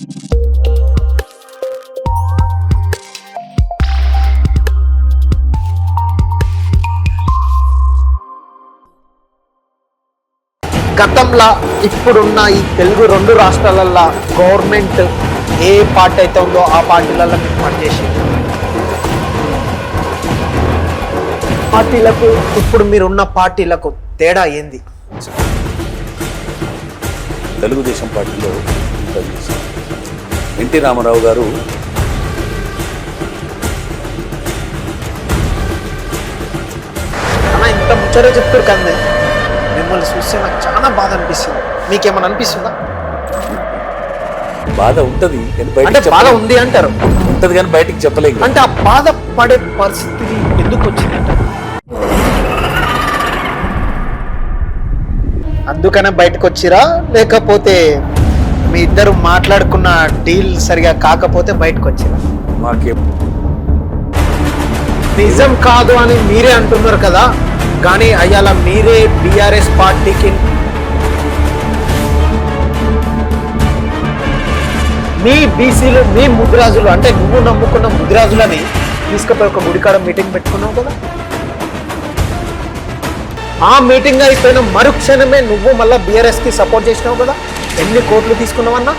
గతంలో ఇప్పుడున్న ఈ తెలుగు 2 రాష్ట్రాలల్లో గవర్నమెంట్ ఏ పార్టీ అయితే ఉందో ఆ పార్టీలలో మీకు పనిచేసి పార్టీలకు ఇప్పుడు మీరున్న పార్టీలకు తేడా ఏంది? తెలుగుదేశం పార్టీలో ఎన్టీ రామారావు గారు అన్న ఇంత ముచ్చట చెప్తారు కదా, మిమ్మల్ని చూస్తే నాకు చాలా బాధ అనిపిస్తుంది. మీకేమైనా అనిపిస్తుందా? బాధ ఉంటుంది అంటే బాధ ఉంది అంటారు, ఉంటుంది కానీ బయటికి చెప్పలేదు. అంటే ఆ బాధ పడే పరిస్థితి ఎందుకు వచ్చిందంటారు? అందుకనే బయటకు వచ్చిరా, లేకపోతే మీ ఇద్దరు మాట్లాడుకున్న డీల్ సరిగా కాకపోతే బయటకు వచ్చిరా? మాకే నిజం కాదు అని మీరే అంటున్నారు కదా, కానీ అయ్యాల మీరే బీఆర్ఎస్ పార్టీకి మీ బీసీలు మీ ముదిరాజులు అంటే నువ్వు నమ్ముకున్న ముదిరాజులని తీసుకుపోయి ఒక గుడికాడ మీటింగ్ పెట్టుకున్నావు కదా. ఆ మీటింగ్ అయిపోయిన మరుక్షణమే నువ్వు మళ్ళీ బీఆర్ఎస్కి సపోర్ట్ చేసినావు కదా. ఎన్ని కోట్లు తీసుకున్నావన్నా?